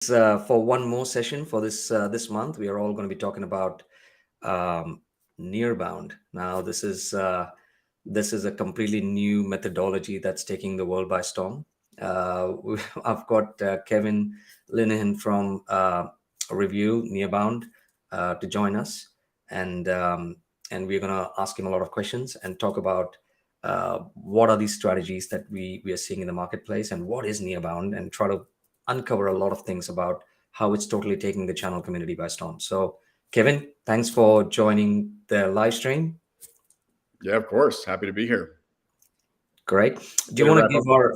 For one more session for this month. We are all going to be talking about um, Nearbound. Now, this is a completely new methodology that's taking the world by storm. I've got Kevin Linehan from Review Nearbound to join us, and um, and we're going to ask him a lot of questions and talk about what are these strategies that we are seeing in the marketplace and what is Nearbound, and try to uncover a lot of things about how it's totally taking the channel community by storm. So, Kevin, thanks for joining the live stream. Yeah, of course. Happy to be here. Great. Do Way you to want to wrap give up. our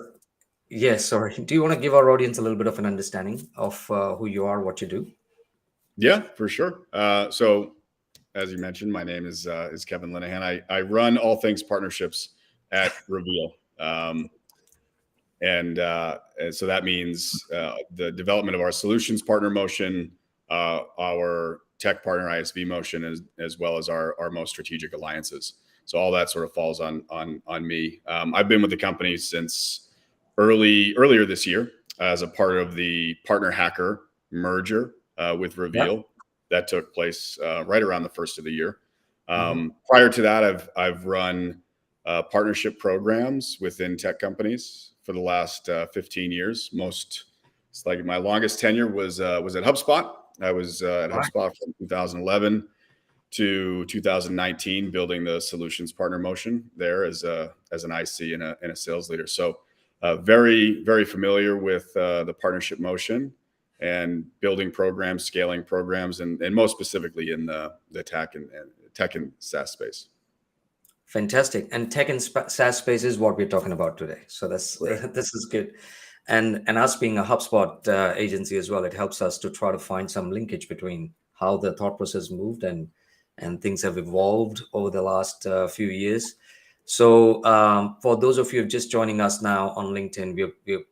Yes, sorry. Do you want to give our audience a little bit of an understanding of who you are, what you do? Yeah, for sure. So, as you mentioned, my name is Kevin Linehan. I run all things partnerships at Reveal, and so that means the development of our solutions partner motion, our tech partner ISV motion, as well as our most strategic alliances. So all that sort of falls on me. I've been with the company since earlier this year as a part of the PartnerHacker merger with Yeah. Reveal that took place right around the first of the year. Hmm. Prior to that, I've run partnership programs within tech companies for the last 15 years. It's like my longest tenure was at HubSpot. I was at Right. HubSpot from 2011 to 2019, building the solutions partner motion there as an IC and a sales leader. So very familiar with the partnership motion and building programs, scaling programs, and most specifically in the tech and SaaS space. Fantastic. And tech and SaaS space is what we're talking about today. So that's Right. this is good. And us being a HubSpot agency as well, it helps us to try to find some linkage between how the thought process moved and things have evolved over the last few years. So for those of you just joining us now on LinkedIn, we're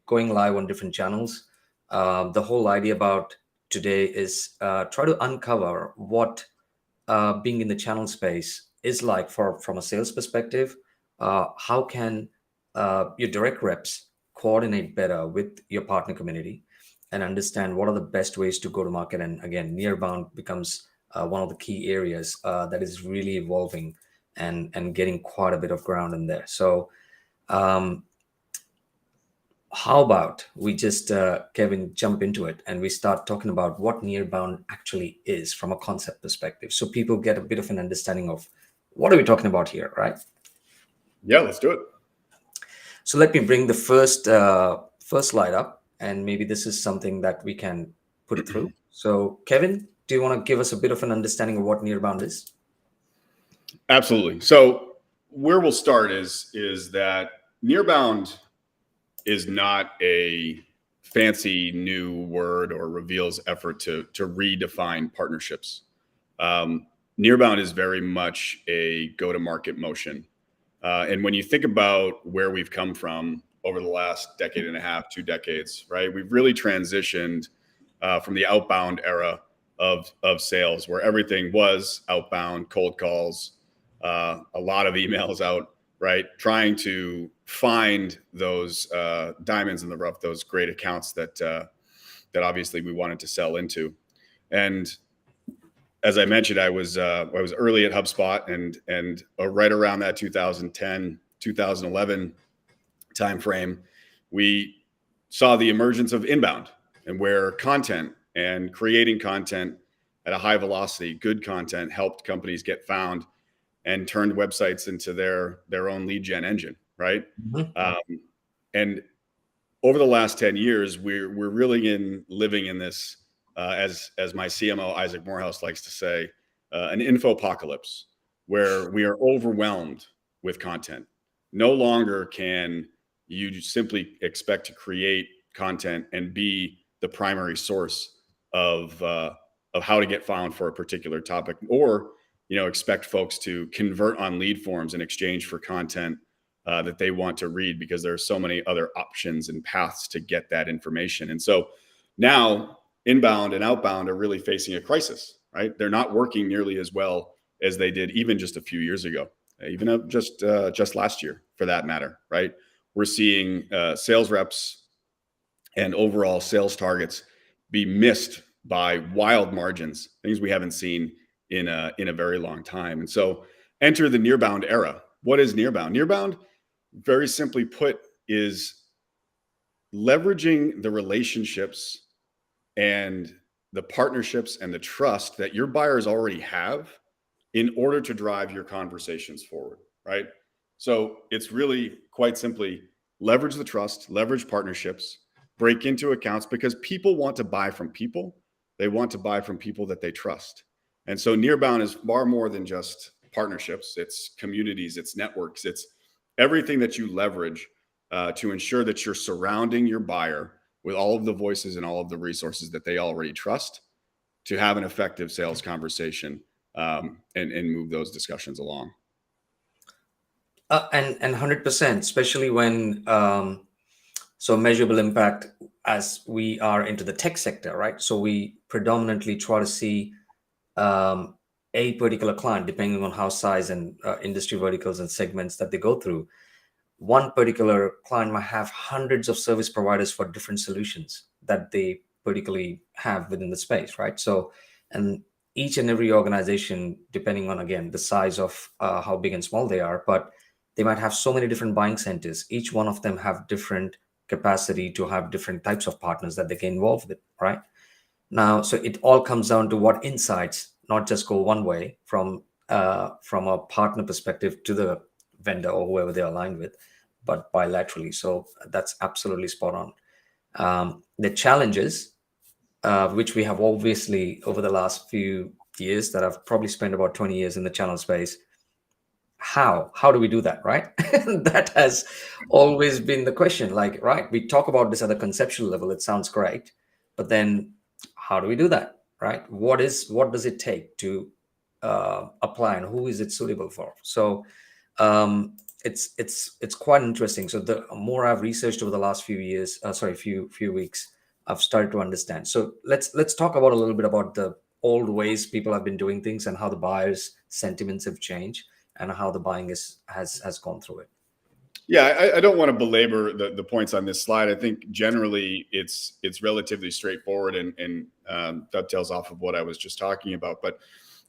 going live on different channels. The whole idea about today is try to uncover what being in the channel space is like from a sales perspective. How can your direct reps coordinate better with your partner community and understand what are the best ways to go to market? And again, Nearbound becomes one of the key areas that is really evolving and getting quite a bit of ground in there. So um, how about we just, Kevin, jump into it and we start talking about what Nearbound actually is from a concept perspective, so people get a bit of an understanding of what are we talking about here, right? Yeah, let's do it. So let me bring the first slide up, and maybe this is something that we can put it through. So, Kevin, do you want to give us a bit of an understanding of what Nearbound is? Absolutely. So where we'll start is that Nearbound is not a fancy new word or Reveal's effort to redefine partnerships. Um, Nearbound is very much a go-to-market motion. And when you think about where we've come from over the last decade and a half, 2 decades, right? We've really transitioned from the outbound era of sales, where everything was outbound, cold calls, a lot of emails out, right? Trying to find those diamonds in the rough, those great accounts that obviously we wanted to sell into. And as I mentioned, I was early at HubSpot, and right around that 2010 2011 timeframe, we saw the emergence of inbound, and where content and creating content at a high velocity, good content, helped companies get found and turned websites into their own lead gen engine, right? Mhm. Um, and over the last 10 years, we're really living in this, as my CMO Isaac Morehouse likes to say, an info apocalypse, where we are overwhelmed with content. No longer can you simply expect to create content and be the primary source of of how to get found for a particular topic, or expect folks to convert on lead forms in exchange for content that they want to read, because there are so many other options and paths to get that information. And so now inbound and outbound are really facing a crisis, right? They're not working nearly as well as they did even just a few years ago, even just last year for that matter, right? We're seeing sales reps and overall sales targets be missed by wild margins, things we haven't seen in a very long time. And so enter the Nearbound era. What is Nearbound? Nearbound, very simply put, is leveraging the relationships and the partnerships and the trust that your buyers already have in order to drive your conversations forward, right? So it's really quite simply leverage the trust, leverage partnerships, break into accounts, because people want to buy from people. They want to buy from people that they trust. And so Nearbound is far more than just partnerships. It's communities, it's networks, it's everything that you leverage to ensure that you're surrounding your buyer with all of the voices and all of the resources that they already trust to have an effective sales conversation and move those discussions along. And 100%, especially when so measurable impact, as we are into the tech sector, right? So we predominantly try to see a particular client, depending on how size and industry verticals and segments that they go through. One particular client might have hundreds of service providers for different solutions that they particularly have within the space, right? So, and each and every organization, depending on, again, the size of how big and small they are, but they might have so many different buying centers. Each one of them have different capacity to have different types of partners that they get involved with, right? Now, so it all comes down to what insights not just go one way from a partner perspective to the vendor or whoever they're aligned with, but bilaterally. So that's absolutely spot on. The challenges, which we have obviously over the last few years, that I've probably spent about 20 years in the channel space. How do we do that, right? That has always been the question. Like, right, we talk about this at a conceptual level, it sounds great, but then how do we do that, right? What does it take to apply, and who is it suitable for? So it's quite interesting. So the more I've researched over the last few years, few weeks, I've started to understand. So let's talk about a little bit about the old ways people have been doing things and how the buyers' sentiments have changed and how the buying has gone through it. Yeah, I don't want to belabor the points on this slide. I think generally it's relatively straightforward and dovetails off of what I was just talking about. But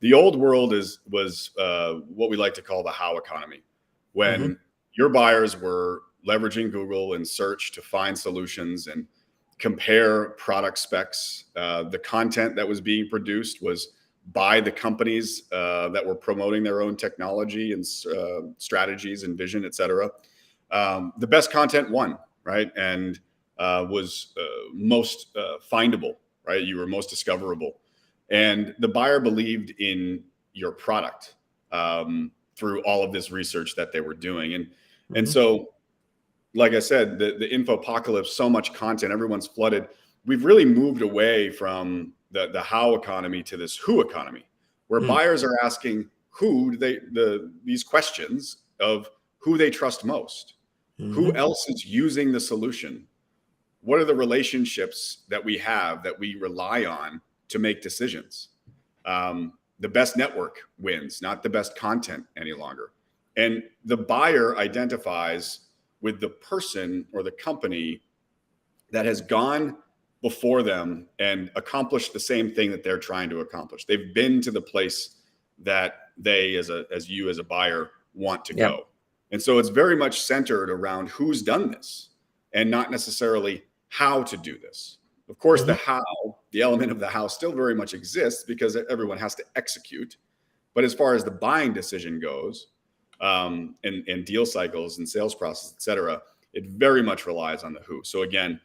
the old world was what we like to call the how economy, when your buyers were leveraging Google and search to find solutions and compare product specs. The content that was being produced was by the companies that were promoting their own technology and strategies and vision, et cetera. The best content won, right? And was most findable, right? You were most discoverable. And the buyer believed in your product through all of this research that they were doing. And so, like I said, the infopocalypse, so much content, everyone's flooded. We've really moved away from the how economy to this who economy, where buyers are asking these questions of who they trust most. Who else is using the solution? What are the relationships that we have that we rely on to make decisions? The best network wins, not the best content any longer. And the buyer identifies with the person or the company that has gone before them and accomplished the same thing that they're trying to accomplish. They've been to the place that they, as you as a buyer, want to go. And so it's very much centered around who's done this and not necessarily how to do this. Of course, the how, the element of the how still very much exists because everyone has to execute. But as far as the buying decision goes, and deal cycles and sales process, et cetera, it very much relies on the who. So again,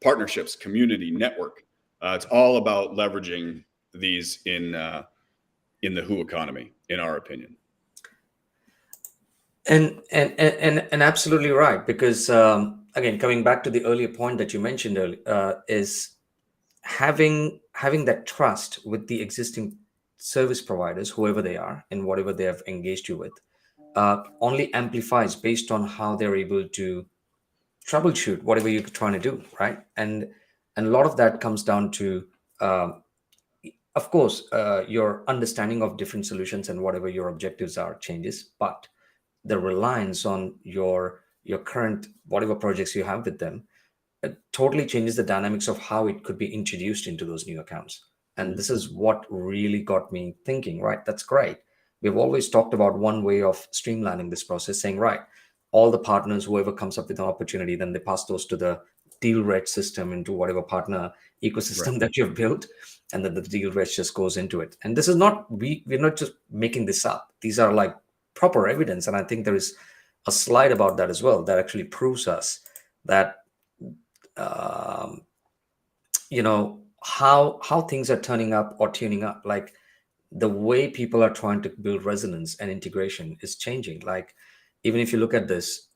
partnerships, community, network, it's all about leveraging these in the who economy, in our opinion. And absolutely right, because again, coming back to the earlier point that you mentioned earlier, is having that trust with the existing service providers, whoever they are and whatever they have engaged you with, only amplifies based on how they're able to troubleshoot whatever you're trying to do, right? And a lot of that comes down to, of course, your understanding of different solutions and whatever your objectives are changes, but the reliance on your current whatever projects you have with them it totally changes the dynamics of how it could be introduced into those new accounts. And this is what really got me thinking, right? That's great. We've always talked about one way of streamlining this process, saying, right, all the partners, whoever comes up with an opportunity, then they pass those to the deal reg system, into whatever partner Right. ecosystem that you've built, and then the deal reg just goes into it. And this is not, we're not just making this up. These are like proper evidence. And I think there is a slide about that as well that actually proves us that um, how things are turning up or tuning up. Like the way people are trying to build resonance and integration is changing. Like even if you look at this,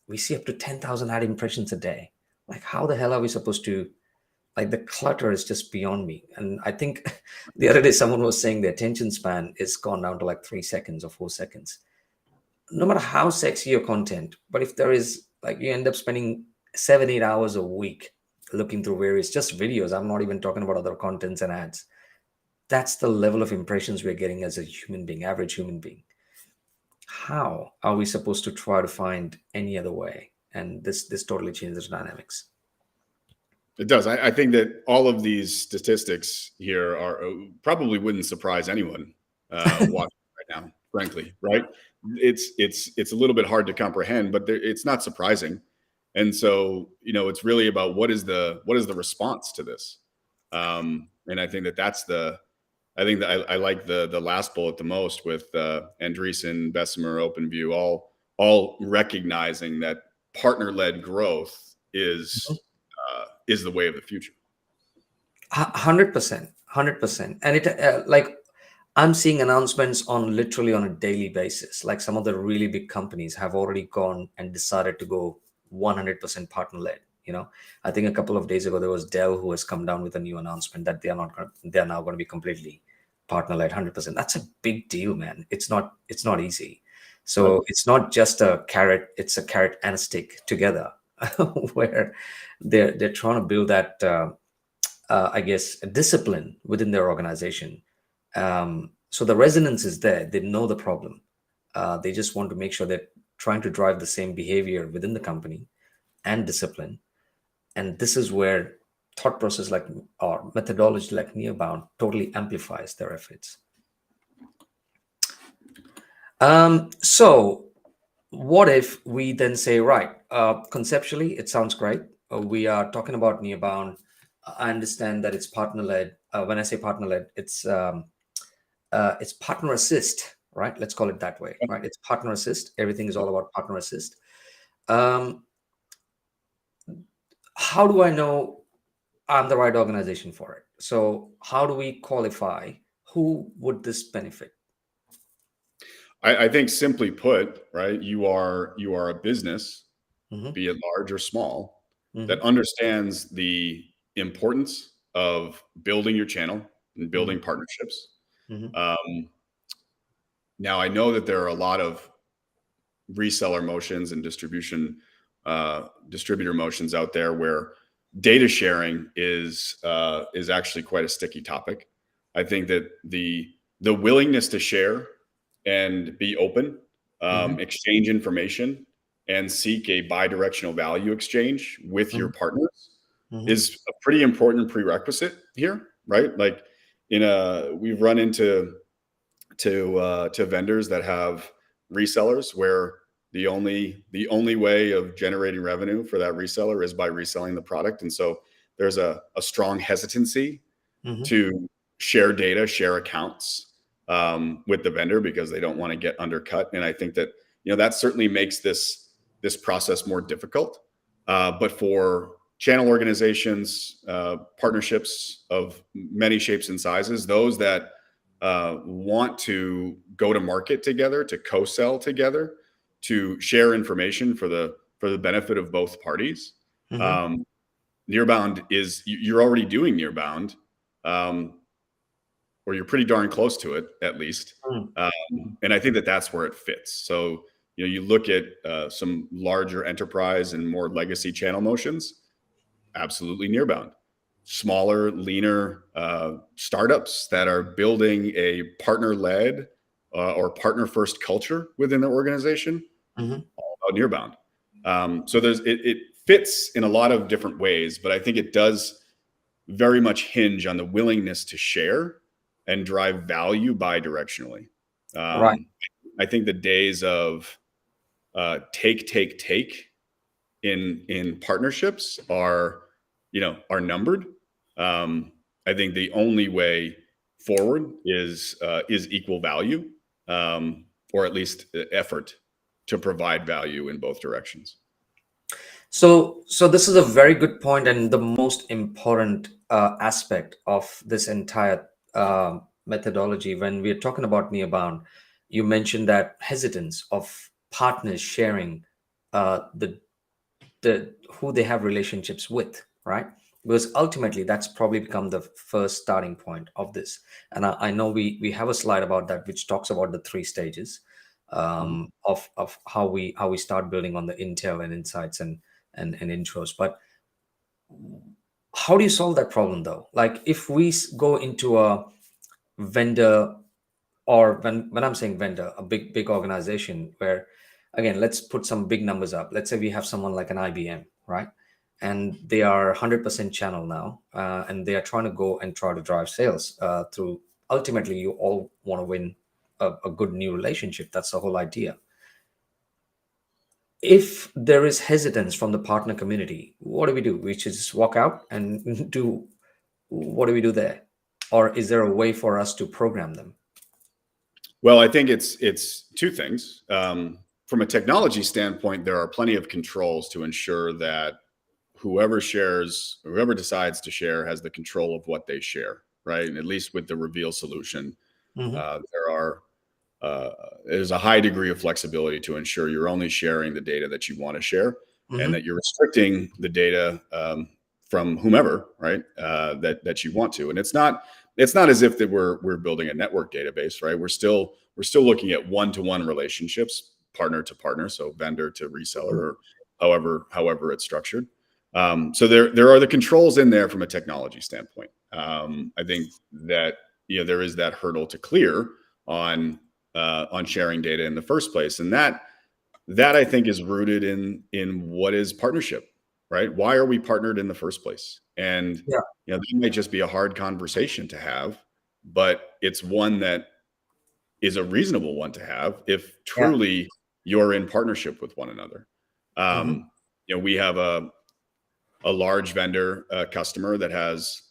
we see up to 10,000 ad impressions a day. Like how the hell are we supposed to, like the clutter is just beyond me. And I think the other day someone was saying the attention span is gone down to like 3 seconds or 4 seconds. No matter how sexy your content, but if there is, like, you end up spending 7 8 hours a week looking through various just videos, I'm not even talking about other contents and ads. That's the level of impressions we're getting as a human being, average human being. How are we supposed to try to find any other way? And this totally changes the dynamics. It does. I think that all of these statistics here are probably wouldn't surprise anyone watching right now. Frankly, right? It's a little bit hard to comprehend, but it's not surprising. And so, it's really about what is the response to this. And I think that I like the last bullet the most, with Andreessen, Bessemer, OpenView, all recognizing that partner-led growth is the way of the future. 100%, 100%. And it like I'm seeing announcements on literally on a daily basis. Like some of the really big companies have already gone and decided to go 100% partner led. I think a couple of days ago there was Dell who has come down with a new announcement that they're now going to be completely partner led 100%. That's a big deal, man. It's not easy. So Right. it's not just a carrot, it's a carrot and a stick together where they're trying to build that I guess a discipline within their organization. So the resonance is there. They know the problem. They just want to make sure they're trying to drive the same behavior within the company and discipline. And this is where thought process like or methodology like Nearbound totally amplifies their efforts. So what if we then say, right, conceptually, it sounds great. We are talking about Nearbound. I understand that it's partner led. When I say partner led, it's partner assist, right? Let's call it that way, right? It's partner assist. Everything is all about partner assist. Um, how do I know I'm the right organization for it? So how do we qualify? Who would this benefit? I think simply put, right, you are a business, Mm-hmm, be it large or small, that mm-hmm, understands the importance of building your channel and mm-hmm, building partnerships. mm-hmm, Um, Now, I know that there are a lot of reseller motions and distributor motions out there where data sharing is actually quite a sticky topic. I think that the willingness to share and be open, mm-hmm, exchange information, and seek a bi-directional value exchange with your partners mm-hmm, is a pretty important prerequisite here, right? Like we've run into to vendors that have resellers where the only way of generating revenue for that reseller is by reselling the product. And so there's a strong hesitancy mm-hmm, to share data, share accounts with the vendor because they don't want to get undercut. And I think that that certainly makes this process more difficult. But for channel organizations, partnerships of many shapes and sizes, those that want to go to market together, to co-sell together, to share information for the benefit of both parties. mm-hmm, Um, Nearbound you're already doing Nearbound, or you're pretty darn close to it at least. And I think that that's where it fits. So you look at some larger enterprise and more legacy channel motions, absolutely Nearbound. Smaller, leaner startups that are building a partner-led or partner-first culture within their organization, mm-hmm. all about Nearbound. So it fits in a lot of different ways, but I think it does very much hinge on the willingness to share and drive value bidirectionally. Right. I think the days of take in partnerships are numbered. I think the only way forward is equal value, or at least effort to provide value in both directions. So this is a very good point, and the most important aspect of this entire methodology. When we're talking about Nearbound, you mentioned that hesitance of partners sharing the who they have relationships with, right? Because ultimately, that's probably become the first starting point of this. And I know we have a slide about that, which talks about the three stages of how we start building on the intel and insights and intros. But how do you solve that problem though? Like if we go into a vendor, or when I'm saying vendor, a big organization where, again, let's put some big numbers up. Let's say we have someone like an IBM, right? And they are 100% channel now, and they are trying to go and try to drive sales through. Ultimately, you all want to win a good new relationship. That's the whole idea. If there is hesitance from the partner community, what do we do? We should just walk out and do, what do we do there? Or is there a way for us to program them? Well, I think it's two things. From a technology standpoint, there are plenty of controls to ensure that whoever decides to share has the control of what they share, right? And at least with the Reveal solution, there's a high degree of flexibility to ensure you're only sharing the data that you want to share, and that you're restricting the data from whomever, right? That you want to. And it's not as if that we're building a network database, right? We're still looking at one-to-one relationships, partner to partner, so vendor to reseller, or however it's structured. So there are the controls in there from a technology standpoint. I think that there is that hurdle to clear on sharing data in the first place, and that I think is rooted in what is partnership, right? Why are we partnered in the first place? And that might just be a hard conversation to have, but it's one that is a reasonable one to have if truly you're in partnership with one another. We have a large vendor customer that has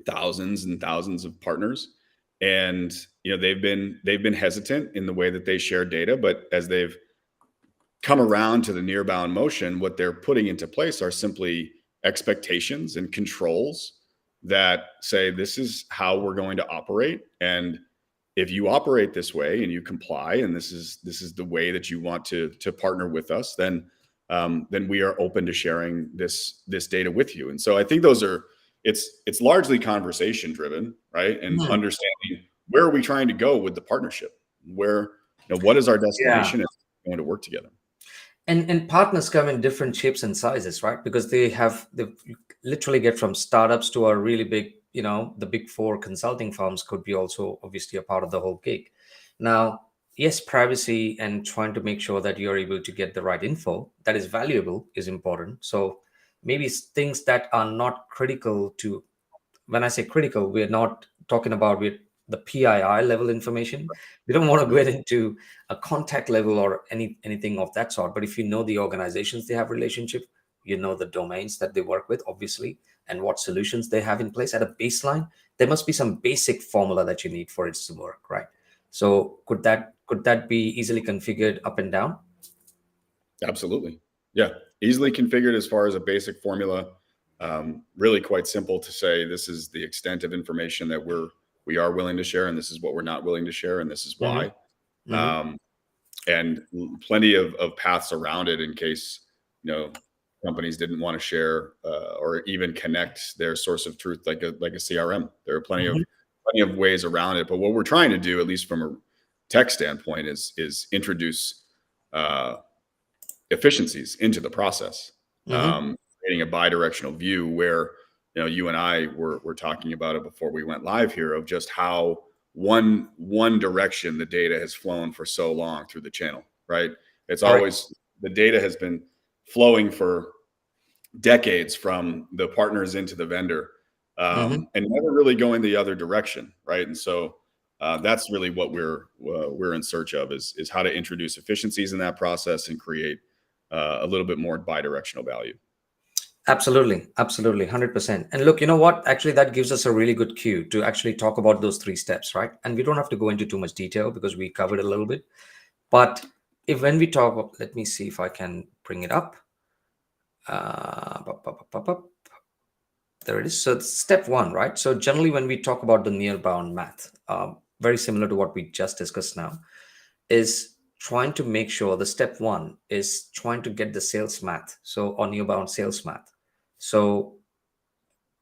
thousands and thousands of partners, and they've been hesitant in the way that they share data, but as they've come around to the Nearbound motion, what they're putting into place are simply expectations and controls that say this is how we're going to operate, and if you operate this way and you comply, and this is the way that you want to partner with us, then we are open to sharing this data with you. And so I think it's largely conversation driven, right? And understanding, where are we trying to go with the partnership? Where, what is our destination? If we're going to work together. And partners come in different shapes and sizes, right? Because they literally get from startups to a really big, the big four consulting firms could be also obviously a part of the whole gig. Now, yes, privacy and trying to make sure that you're able to get the right info that is valuable is important. So maybe things that are not critical to, when I say critical, we're not talking about with the PII level information. We don't want to get into a contact level or anything of that sort. But if you know the organizations they have relationship, the domains that they work with, obviously, and what solutions they have in place at a baseline, there must be some basic formula that you need for it to work, right? So could that be easily configured up and down? Absolutely. Yeah. Easily configured as far as a basic formula. Really quite simple to say, this is the extent of information that we are willing to share, and this is what we're not willing to share, and this is why. And plenty of paths around it in case companies didn't want to share or even connect their source of truth like a CRM. There are plenty of ways around it. But what we're trying to do, at least from a tech standpoint, is introduce efficiencies into the process, creating a bidirectional view where you and I were talking about it before we went live here, of just how one direction the data has flown for so long through the channel, right? It's always the data has been flowing for decades from the partners into the vendor, Hmm. and never really going the other direction, right? And so that's really what we're in search of, is how to introduce efficiencies in that process and create a little bit more bi-directional value. Absolutely, absolutely, 100%. And look, you know what? Actually, that gives us a really good cue to actually talk about those three steps, right? And we don't have to go into too much detail because we covered a little bit. But if when we talk, let me see if I can bring it up. Bup, bup, bup, bup, bup. There it is. So it's step one, right? So generally, when we talk about the near-bound math, very similar to what we just discussed now, is trying to make sure the step one is trying to get the sales math. So on near-bound sales math. So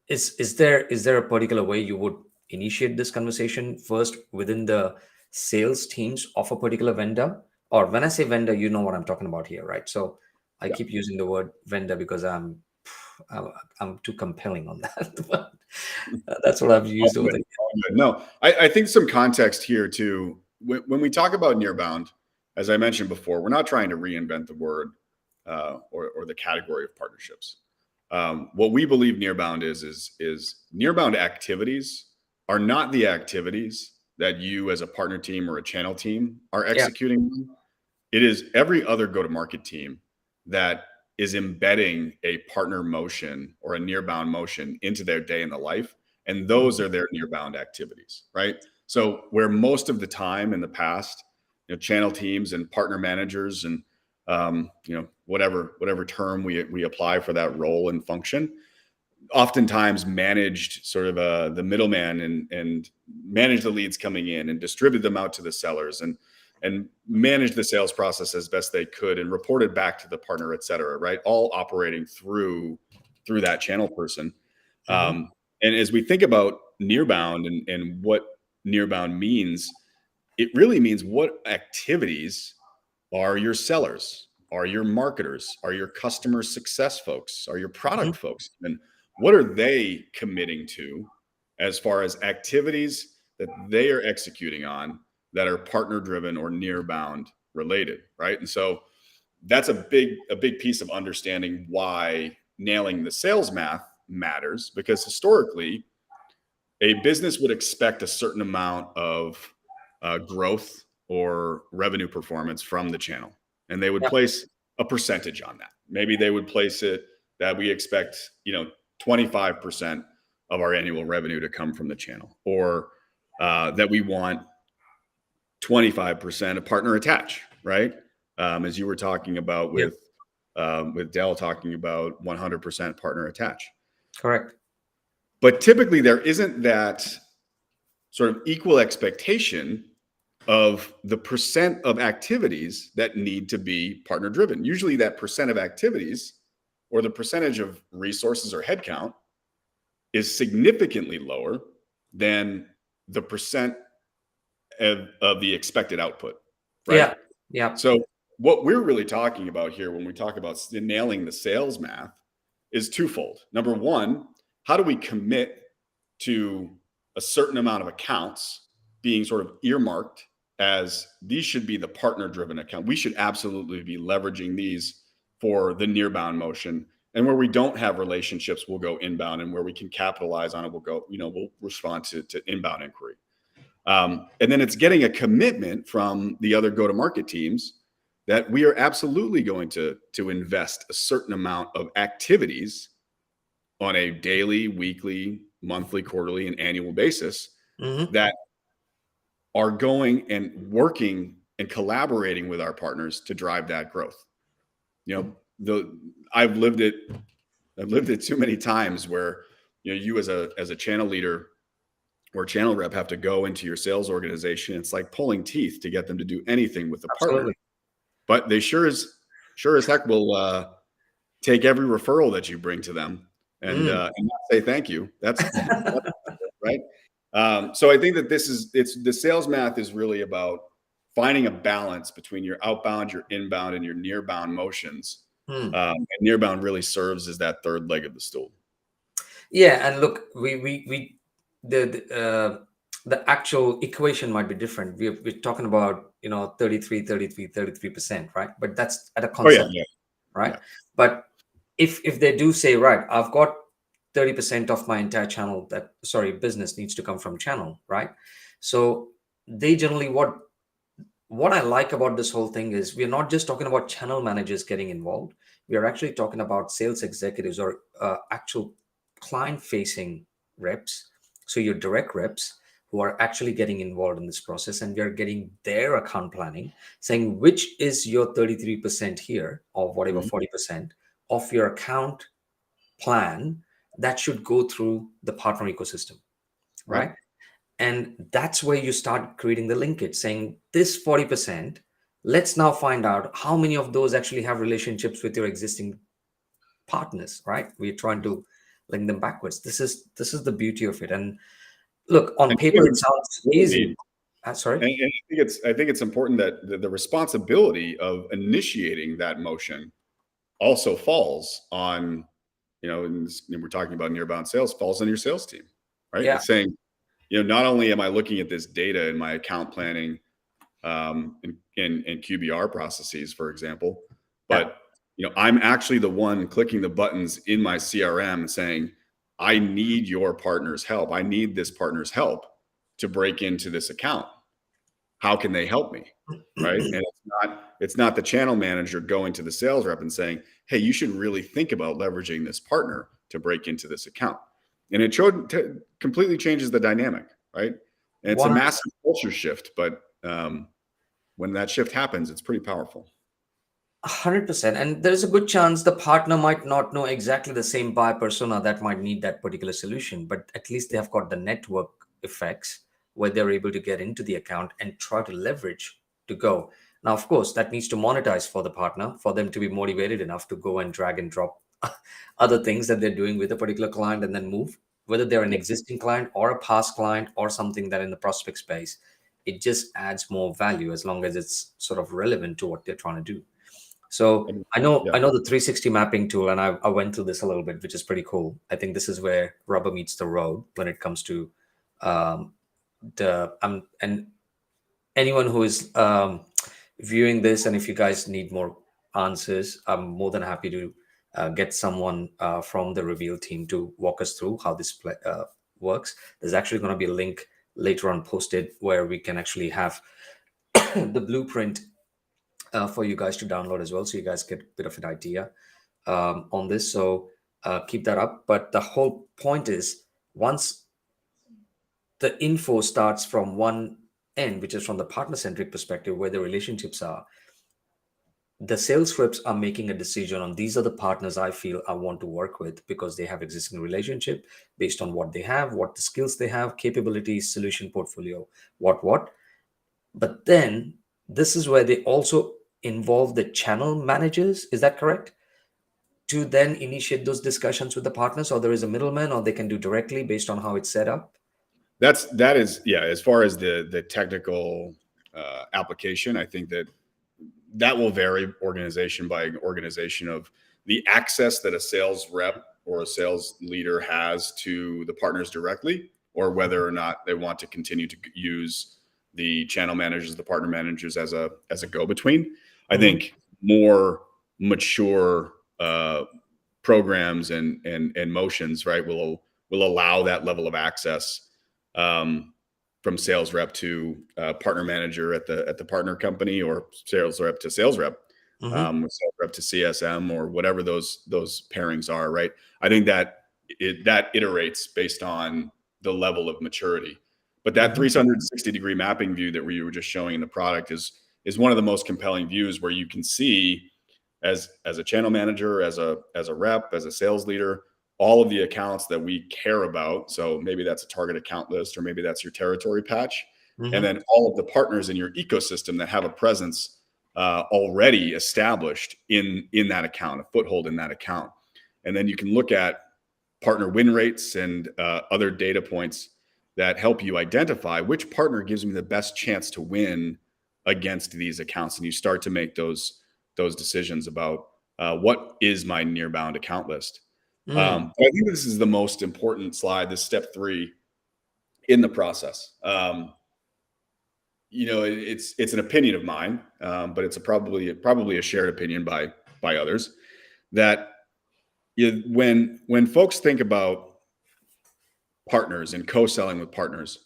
is there a particular way you would initiate this conversation first within the sales teams of a particular vendor? Or when I say vendor, you know what I'm talking about here, right? So I Yeah. keep using the word vendor because I'm, I'm too compelling on that. But that's what I've All used over good, the all good. No, I think some context here too. When we talk about nearbound, as I mentioned before, we're not trying to reinvent the word or the category of partnerships. What we believe nearbound is nearbound activities are not the activities that you as a partner team or a channel team are yeah. executing on. It is every other go-to-market team that is embedding a partner motion or a nearbound motion into their day in the life. And those Mhm. are their nearbound activities, right? So where most of the time in the past, channel teams and partner managers and whatever term we apply for that role and function, oftentimes managed sort of the middleman and manage the leads coming in and distribute them out to the sellers and manage the sales process as best they could and reported back to the partner, et cetera, right? All operating through that channel person. Mhm. And as we think about nearbound and what nearbound means, it really means what activities are your sellers, are your marketers, are your customer success folks, are your Mhm. product folks, and what are they committing to as far as activities that they are executing on that are partner driven or nearbound related, right? And so that's a big piece of understanding why nailing the sales math matters, because historically a business would expect a certain amount of growth or revenue performance from the channel, and they would Yeah. place a percentage on that. Maybe they would place it that we expect 25% of our annual revenue to come from the channel, or that we want 25% of partner attach, right? As you were talking about Yep. with Dell talking about 100% partner attach. Correct. But typically there isn't that sort of equal expectation of the percent of activities that need to be partner driven. Usually that percent of activities or the percentage of resources or headcount is significantly lower than the percent of the expected output, right? Yeah. Yeah. So what we're really talking about here when we talk about nailing the sales math is twofold. Number one, how do we commit to a certain amount of accounts being sort of earmarked as these should be the partner driven account? We should absolutely be leveraging these for the nearbound motion. And where we don't have relationships, we'll go inbound, and where we can capitalize on it, we'll respond to inbound inquiry. And then it's getting a commitment from the other go-to-market teams that we are absolutely going to invest a certain amount of activities on a daily, weekly, monthly, quarterly, and annual basis Hmm. that are going and working and collaborating with our partners to drive that growth. I've lived it too many times where you as a channel leader or channel rep have to go into your sales organization. It's like pulling teeth to get them to do anything with the partner, Absolutely. but they sure as heck will take every referral that you bring to them and Mm. not say thank you. That's right. So I think that it's the sales math is really about finding a balance between your outbound, your inbound, and your nearbound motions. Mm. And nearbound really serves as that third leg of the stool. Yeah, and look, we the actual equation might be different. We're talking about 33, 33, 33%, right? But that's at a Oh yeah, concept, yeah, right? yeah. But if they do say, right, I've got 30% of my entire channel business needs to come from channel, right? So they generally, what I like about this whole thing is we're not just talking about channel managers getting involved. We are actually talking about sales executives or actual client facing reps. So your direct reps who are actually getting involved in this process, and we are getting their account planning, saying which is your 33% here or whatever Mhm. 40% of your account plan that should go through the partner ecosystem, Right. right? And that's where you start creating the linkage, saying this 40%, let's now find out how many of those actually have relationships with your existing partners, right? We're trying to link them backwards. This is the beauty of it. And look, on And paper, it sounds easy. Sorry. and I think it's important that the responsibility of initiating that motion also falls on, and we're talking about nearbound sales, falls on your sales team, right? Yeah. It's saying, not only am I looking at this data in my account planning, in QBR processes, for example, Yeah. but I'm actually the one clicking the buttons in my CRM saying, I need your partner's help. I need this partner's help to break into this account. How can they help me? Right. And it's not the channel manager going to the sales rep and saying, hey, you should really think about leveraging this partner to break into this account. And it completely changes the dynamic, right? And it's a 100%. massive culture shift, but when that shift happens, it's pretty powerful. 100%. And there's a good chance the partner might not know exactly the same buyer persona that might need that particular solution, but at least they have got the network effects where they're able to get into the account and try to leverage to go. Now, of course, that needs to monetize for the partner for them to be motivated enough to go and drag and drop other things that they're doing with a particular client and then move, whether they're an existing client or a past client or something that in the prospect space, it just adds more value as long as it's sort of relevant to what they're trying to do. So And I know yeah, I know the 360 mapping tool, and I went through this a little bit, which is pretty cool. I think this is where rubber meets the road when it comes to um, the and anyone who is viewing this, and if you guys need more answers, I'm more than happy to get someone from the Reveal team to walk us through how this works. There's actually going to be a link later on posted where we can actually have the blueprint for you guys to download as well, so you guys get a bit of an idea on this. So keep that up. But the whole point is, once the info starts from one end, which is from the partner centric perspective, where the relationships are, the sales reps are making a decision on these are the partners I feel I want to work with because they have existing relationship based on what they have, what the skills they have, capabilities, solution portfolio, what. But then this is where they also involve the channel managers. Is that correct? To then initiate those discussions with the partners, or there is a middleman, or they can do directly based on how it's set up? that is, yeah. As far as the technical application, I think that will vary organization by organization of the access that a sales rep or a sales leader has to the partners directly, or whether or not they want to continue to use the channel managers, the partner managers as a go-between. I Mm-hmm. think more mature programs and motions, right, will allow that level of access, um, from sales rep to partner manager at the partner company, or sales rep to sales rep, Mm-hmm. sales rep to CSM, or whatever those pairings are. Right. I think that iterates based on the level of maturity. But that Mm-hmm. 360-degree mapping view that we were just showing in the product is one of the most compelling views, where you can see, as a channel manager, as a rep, as a sales leader, all of the accounts that we care about. So maybe that's a target account list, or maybe that's your territory patch. And Mm-hmm. then all of the partners in your ecosystem that have a presence already established in that account, a foothold in that account. And then you can look at partner win rates and other data points that help you identify which partner gives me the best chance to win against these accounts. And you start to make those decisions about what is my nearbound account list. Mm. But I think this is the most important slide, this step 3 in the process. It's an opinion of mine, but it's probably a shared opinion by others, that when folks think about partners and co-selling with partners,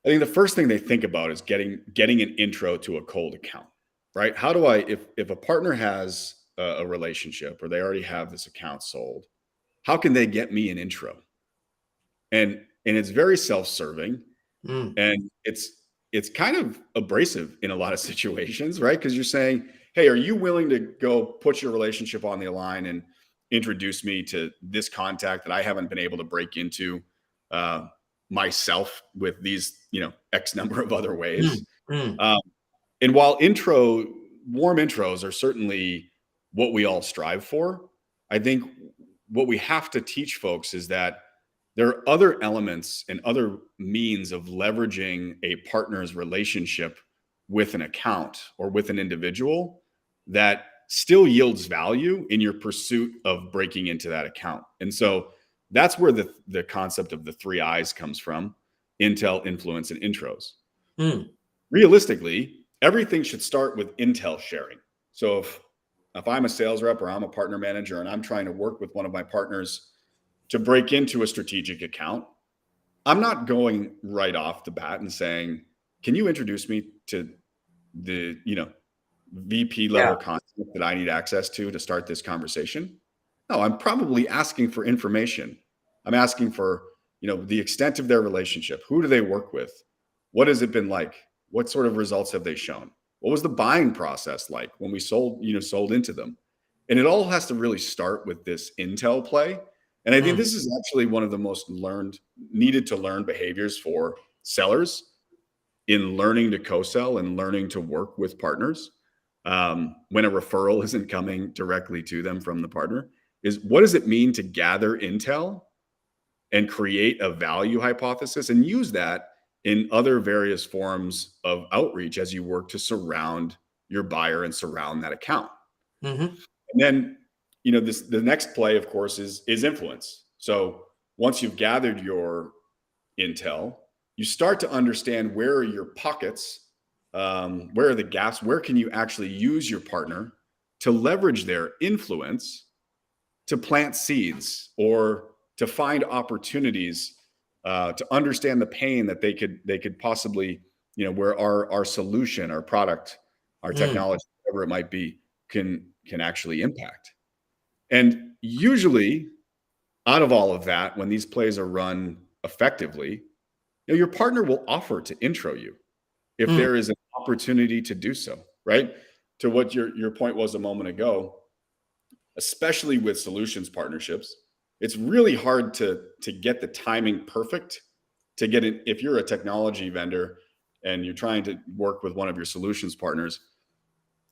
I think the first thing they think about is getting an intro to a cold account, right? How do I, if a partner has a relationship or they already have this account sold, how can they get me an intro? And it's very self-serving, Mm. and it's kind of abrasive in a lot of situations, right? Because you're saying, hey, are you willing to go put your relationship on the line and introduce me to this contact that I haven't been able to break into uh, myself with these, X number of other Mm. ways? Mm. Um, and while warm intros are certainly what we all strive for, I think what we have to teach folks is that there are other elements and other means of leveraging a partner's relationship with an account or with an individual that still yields value in your pursuit of breaking into that account. And so that's where the concept of the three I's comes from: intel, influence, and intros. Mm. Realistically, everything should start with intel sharing. So if I'm a sales rep or I'm a partner manager and I'm trying to work with one of my partners to break into a strategic account, I'm not going right off the bat and saying, "Can you introduce me to the, VP Yeah. level content that I need access to start this conversation?" No, I'm probably asking for information. I'm asking for, the extent of their relationship. Who do they work with? What has it been like? What sort of results have they shown? What was the buying process like when we sold into them? And it all has to really start with this intel play. And I think Mm. this is actually one of the most needed to learn behaviors for sellers in learning to co-sell and learning to work with partners. When a referral isn't coming directly to them from the partner, is what does it mean to gather intel and create a value hypothesis and use that in other various forms of outreach as you work to surround your buyer and surround that account. Mm-hmm. And then, the next play, of course, is influence. So once you've gathered your intel, you start to understand where are your pockets, where are the gaps, where can you actually use your partner to leverage their influence to plant seeds or to find opportunities, to understand the pain that they could possibly, where our solution, our product, our Mm. technology, whatever it might be, can actually impact. And usually, out of all of that, when these plays are run effectively, your partner will offer to intro you if Mm. there is an opportunity to do so, right? To what your point was a moment ago, especially with solutions partnerships, it's really hard to get the timing perfect to get it. If you're a technology vendor and you're trying to work with one of your solutions partners,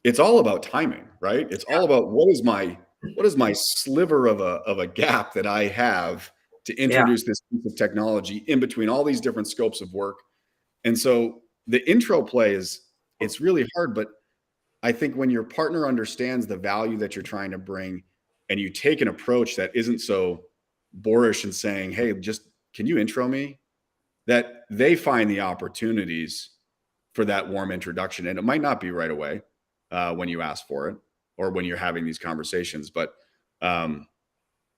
it's all about timing, right? It's all about what is my sliver of a gap that I have to Yeah. introduce this piece of technology in between all these different scopes of work. And so the intro play it's really hard, but I think when your partner understands the value that you're trying to bring and you take an approach that isn't so boorish and saying, "Hey, just can you intro me?" that they find the opportunities for that warm introduction. And it might not be right away when you ask for it or when you're having these conversations, but um,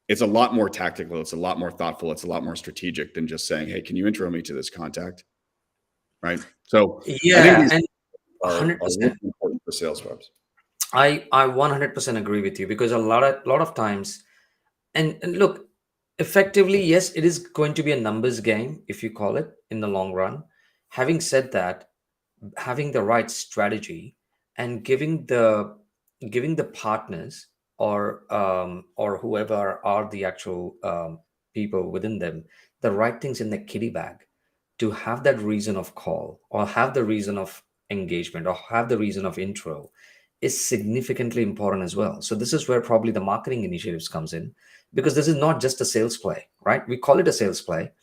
it's a lot more tactical. It's a lot more thoughtful. It's a lot more strategic than just saying, "Hey, can you intro me to this contact?" Right. So I think Yeah. these And are really 100%. important for sales reps. I 100% agree with you because a lot of times, and look, effectively, yes, it is going to be a numbers game if you call it in the long run. Having said that, having the right strategy and giving the partners or whoever are the actual people within them the right things in the kitty bag to have that reason of call or have the reason of engagement or have the reason of intro is significantly important as well. So this is where probably the marketing initiatives comes in, because this is not just a sales play, right? We call it a sales play,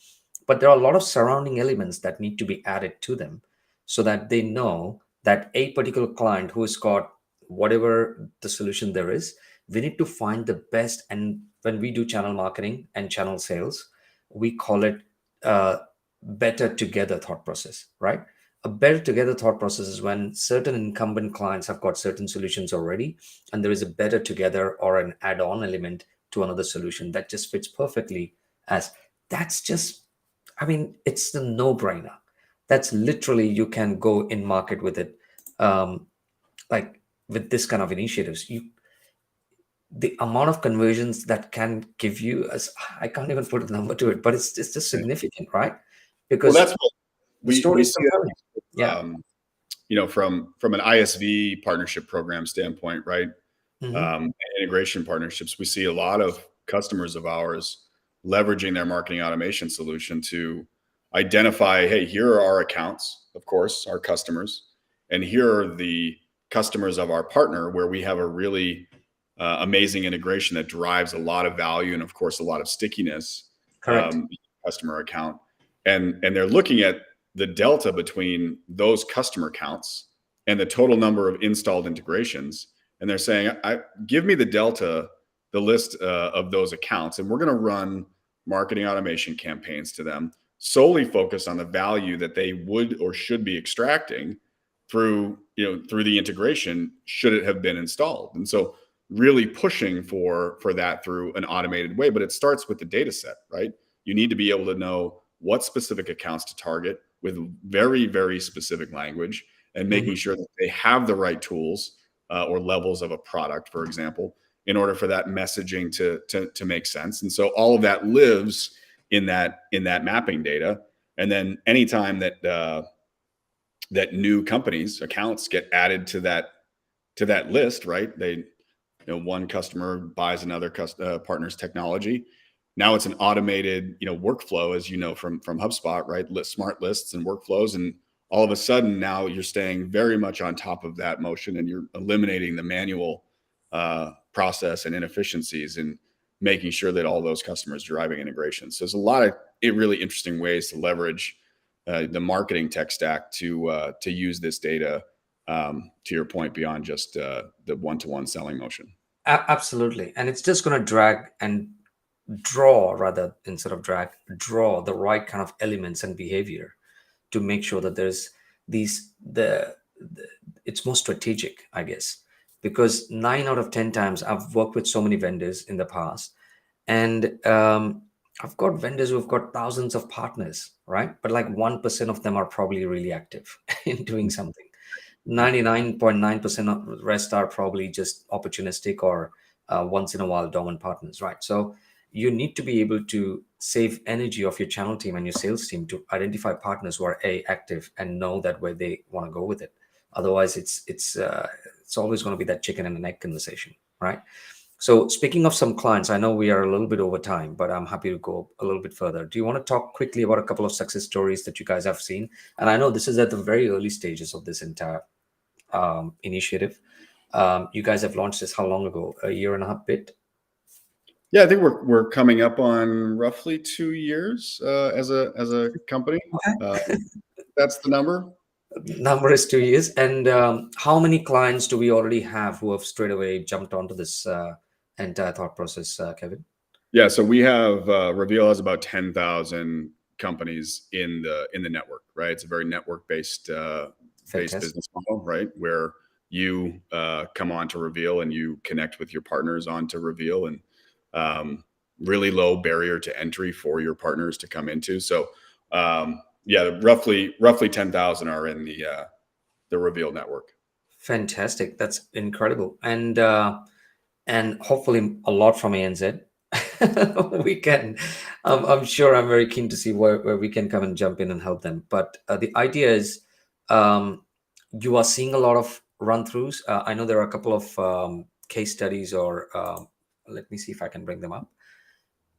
but there are a lot of surrounding elements that need to be added to them so that they know that a particular client who has got whatever the solution there is, we need to find the best. And when we do channel marketing and channel sales, we call it uh, better together thought process, right? A better together thought process is when certain incumbent clients have got certain solutions already, and there is a better together or an add-on element to another solution that just fits perfectly as that's just, I mean, it's the no-brainer. That's literally, you can go in market with it. Like with this kind of initiatives, the amount of conversions that can give you, as I can't even put a number to it, but it's just significant, right? Well, Because that's what the we story is see compelling. it, Yeah. from an ISV partnership program standpoint, right? Hmm. Integration partnerships, we see a lot of customers of ours leveraging their marketing automation solution to identify, hey, here are our accounts, of course, our customers, and here are the customers of our partner where we have a really amazing integration that drives a lot of value and, of course, a lot of stickiness, Correct. customer account. And they're looking at the delta between those customer counts and the total number of installed integrations. And they're saying, give me the delta, the list of those accounts, and we're going to run marketing automation campaigns to them, solely focused on the value that they would or should be extracting through the integration, should it have been installed. And so really pushing for that through an automated way. But it starts with the data set, right? You need to be able to know what specific accounts to target with very, very specific language, and making sure that they have the right tools or levels of a product, for example, in order for that messaging to make sense. And so all of that lives in that mapping data. And then anytime that new companies accounts get added to that list, right? One customer buys another partner's technology. Now it's an automated, workflow, as you know from HubSpot, right? Smart lists and workflows, and all of a sudden now you're staying very much on top of that motion, and you're eliminating the manual process and inefficiencies, and making sure that all those customers are driving integrations. So there's a lot of really interesting ways to leverage the marketing tech stack to use this data, to your point, beyond just the one-to-one selling motion. Absolutely. And it's just going to drag and draw, rather, instead of drag, draw the right kind of elements and behavior to make sure that there's it's more strategic, I guess, because 9 out of 10 times I've worked with so many vendors in the past, and I've got vendors who've got thousands of partners, right? But like 1% of them are probably really active in doing something. 99.9% of the rest are probably just opportunistic or once in a while dormant partners, right? So you need to be able to save energy of your channel team and your sales team to identify partners who are active and know that where they want to go with it. Otherwise, it's always going to be that chicken and an egg conversation, right? So speaking of some clients, I know we are a little bit over time, but I'm happy to go a little bit further. Do you want to talk quickly about a couple of success stories that you guys have seen? And I know this is at the very early stages of this entire initiative. You guys have launched this how long ago? A year and a half bit? Yeah, I think we're coming up on roughly 2 years as a company. Okay. That's the number. Number is 2 years. And how many clients do we already have who have straight away jumped onto this entire thought process, Kevin? Yeah, so we have Reveal has about 10,000 companies in the network, right? It's a very network based business model, right? Where you come on to Reveal and you connect with your partners onto Reveal, and really low barrier to entry for your partners to come into. So yeah, roughly 10,000 are in the Reveal network. Fantastic. That's incredible. And hopefully a lot from ANZ. We can, I'm sure, I'm very keen to see where we can come and jump in and help them. But the idea is, you are seeing a lot of run-throughs. I know there are a couple of case studies, or let me see if I can bring them up.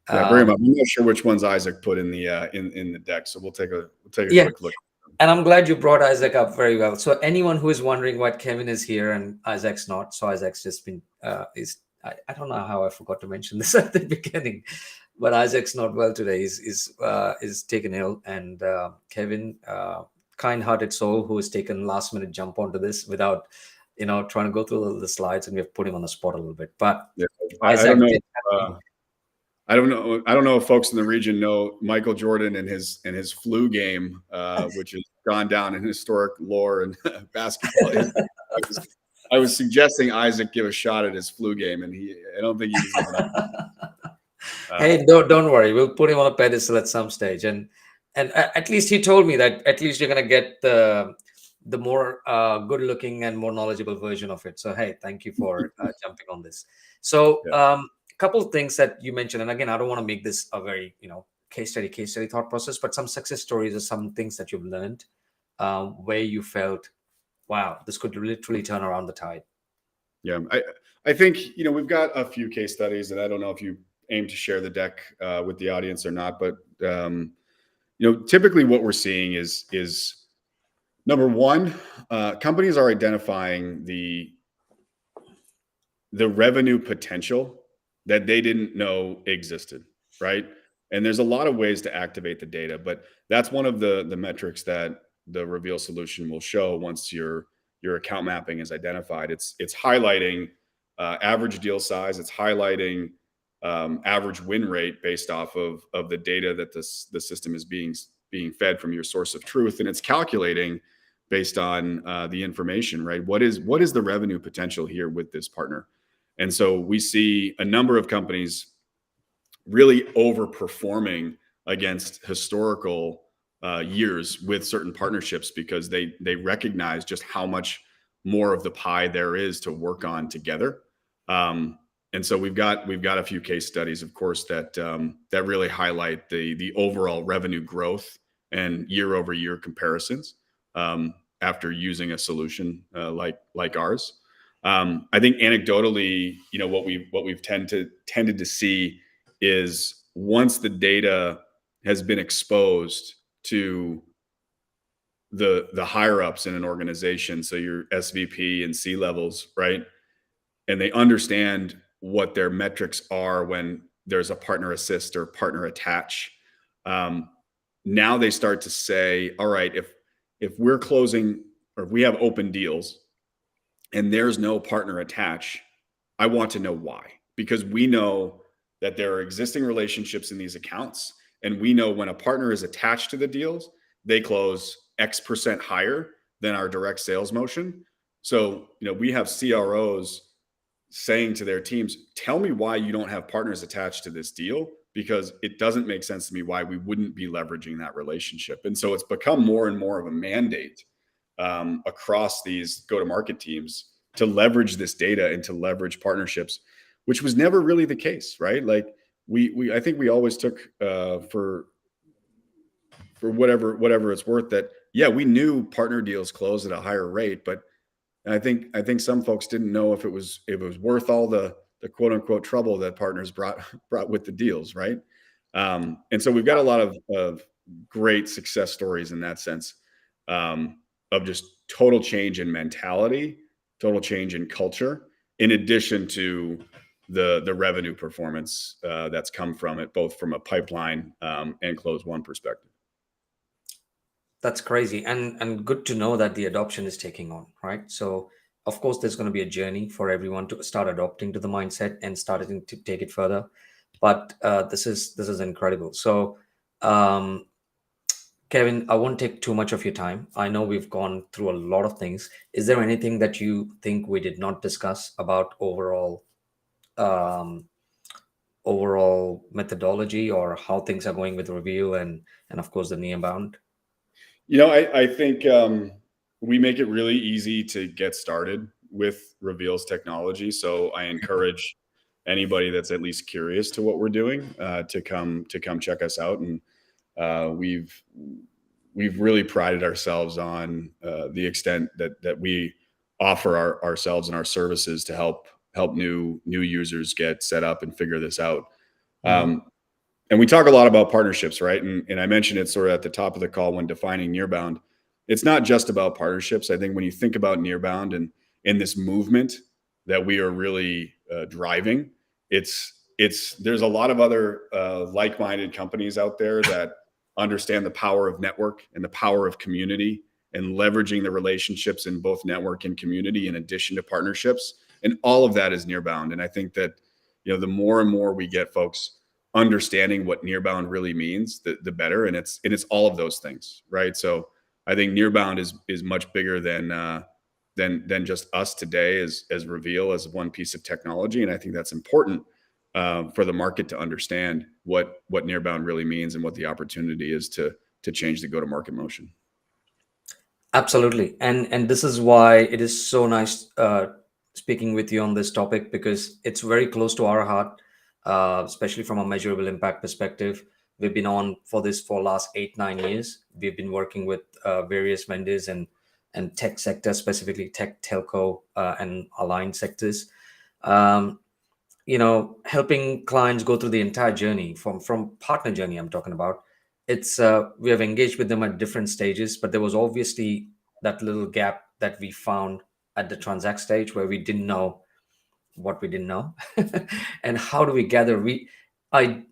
Yeah, bring them up. I'm not sure which ones Isaac put in the in the deck, so we'll take a quick look. And I'm glad you brought Isaac up very well. So anyone who is wondering why Kevin is here and Isaac's not, so Isaac's just been I don't know how I forgot to mention this at the beginning, but Isaac's not well today. Is taken ill, and Kevin, kind-hearted soul who has taken last-minute jump onto this without trying to go through the slides, and we have put him on the spot a little bit. But yeah, Isaac, I don't know if folks in the region know Michael Jordan and his flu game, which has gone down in historic lore and basketball. I was suggesting Isaac give a shot at his flu game, and I don't think he was even up. Hey, don't worry. We'll put him on a pedestal at some stage, and at least he told me that at least you're gonna get the more good-looking and more knowledgeable version of it. So hey, thank you for jumping on this. So a couple of things that you mentioned, and again, I don't want to make this a very case study thought process, but some success stories or some things that you've learned where you felt, wow, this could literally turn around the tide. Yeah, I think we've got a few case studies, and I don't know if you aim to share the deck with the audience or not, but typically what we're seeing is number one, companies are identifying the revenue potential that they didn't know existed, right? And there's a lot of ways to activate the data, but that's one of the metrics that the Reveal solution will show once your account mapping is identified. It's highlighting average deal size. It's highlighting average win rate based off of the data that the system is being fed from your source of truth, and it's calculating based on the information, right? What is the revenue potential here with this partner? And so we see a number of companies really overperforming against historical years with certain partnerships because they recognize just how much more of the pie there is to work on together. And so we've got a few case studies, of course, that really highlight the overall revenue growth and year-over-year comparisons after using a solution like ours. I think anecdotally, what we've tended to see is once the data has been exposed to the higher ups in an organization, so your SVP and C levels, right, and they understand what their metrics are when there's a partner assist or partner attach. Now they start to say, all right, if we're closing or if we have open deals and there's no partner attach, I want to know why, because we know that there are existing relationships in these accounts, and we know when a partner is attached to the deals, they close X% higher than our direct sales motion. So, we have CROs saying to their teams, tell me why you don't have partners attached to this deal, because it doesn't make sense to me why we wouldn't be leveraging that relationship. And so it's become more and more of a mandate across these go-to-market teams to leverage this data and to leverage partnerships, which was never really the case, right? Like I think we always took for whatever it's worth that, yeah, we knew partner deals closed at a higher rate, but I think some folks didn't know if it was worth all the quote unquote trouble that partners brought with the deals, right? And so we've got a lot of great success stories in that sense of just total change in mentality, total change in culture, in addition to the revenue performance that's come from it, both from a pipeline and close one perspective. That's crazy, and good to know that the adoption is taking on, right? So of course there's going to be a journey for everyone to start adopting to the mindset and starting to take it further, but this is incredible. So Kevin, I won't take too much of your time. I know we've gone through a lot of things. Is there anything that you think we did not discuss about overall methodology or how things are going with Reveal and of course the Nearbound? I think we make it really easy to get started with Reveal's technology. So I encourage anybody that's at least curious to what we're doing to come check us out. And we've really prided ourselves on the extent that we offer ourselves and our services to help new users get set up and figure this out. Mm-hmm. And we talk a lot about partnerships, right? And I mentioned it sort of at the top of the call when defining Nearbound. It's not just about partnerships. I think when you think about Nearbound and in this movement that we are really driving, there's a lot of other like-minded companies out there that understand the power of network and the power of community and leveraging the relationships in both network and community in addition to partnerships. And all of that is Nearbound. And I think that, the more and more we get folks understanding what Nearbound really means, the better. And it's all of those things, right? So I think Nearbound is much bigger than than just us today as Reveal as one piece of technology. And I think that's important for the market to understand what Nearbound really means and what the opportunity is to change the go-to-market motion. Absolutely. And this is why it is so nice speaking with you on this topic, because it's very close to our heart, especially from a measurable impact perspective. We've been on for this for last 8-9 years. We've been working with various vendors and tech sector, specifically tech, telco, and aligned sectors. Um, helping clients go through the entire journey from partner journey. I'm talking about. It's we have engaged with them at different stages, but there was obviously that little gap that we found at the transact stage where we didn't know what we didn't know, and how do we gather? I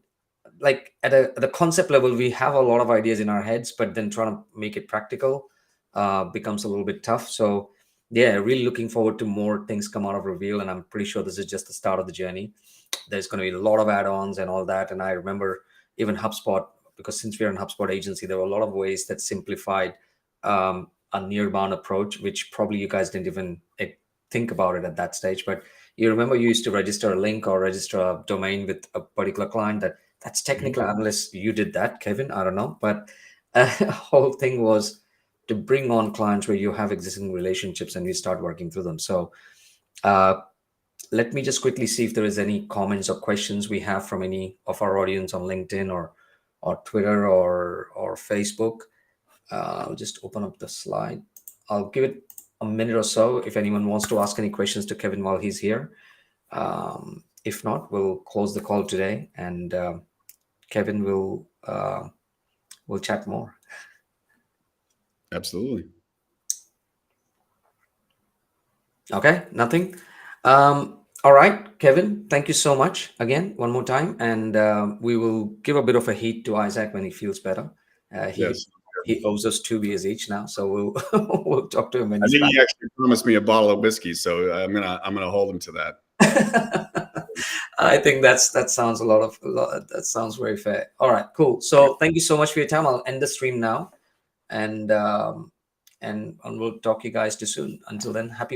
like at the concept level, we have a lot of ideas in our heads, but then trying to make it practical becomes a little bit tough. So yeah, really looking forward to more things come out of Reveal, and I'm pretty sure this is just the start of the journey. There's going to be a lot of add-ons and all that. And I remember even HubSpot, because since we're an HubSpot agency, there were a lot of ways that simplified a Nearbound approach, which probably you guys didn't even think about it at that stage. But you remember you used to register a link or register a domain with a particular client. That's technical, unless you did that, Kevin. I don't know. But whole thing was to bring on clients where you have existing relationships and we start working through them. So let me just quickly see if there is any comments or questions we have from any of our audience on LinkedIn or Twitter or Facebook. I'll just open up the slide. I'll give it a minute or so if anyone wants to ask any questions to Kevin while he's here. If not, we'll close the call today, and Kevin will chat more. Absolutely. Okay, nothing. All right, Kevin, thank you so much again, one more time. And we will give a bit of a heat to Isaac when he feels better. Yes. He owes us 2 beers each now, so we'll we'll talk to him when I he's think back. he actually promised me a bottle of whiskey, so I'm gonna hold him to that. I think that sounds that sounds very fair. All right, cool. So thank you so much for your time. I'll end the stream now, and we'll talk you guys too soon. Until then, happy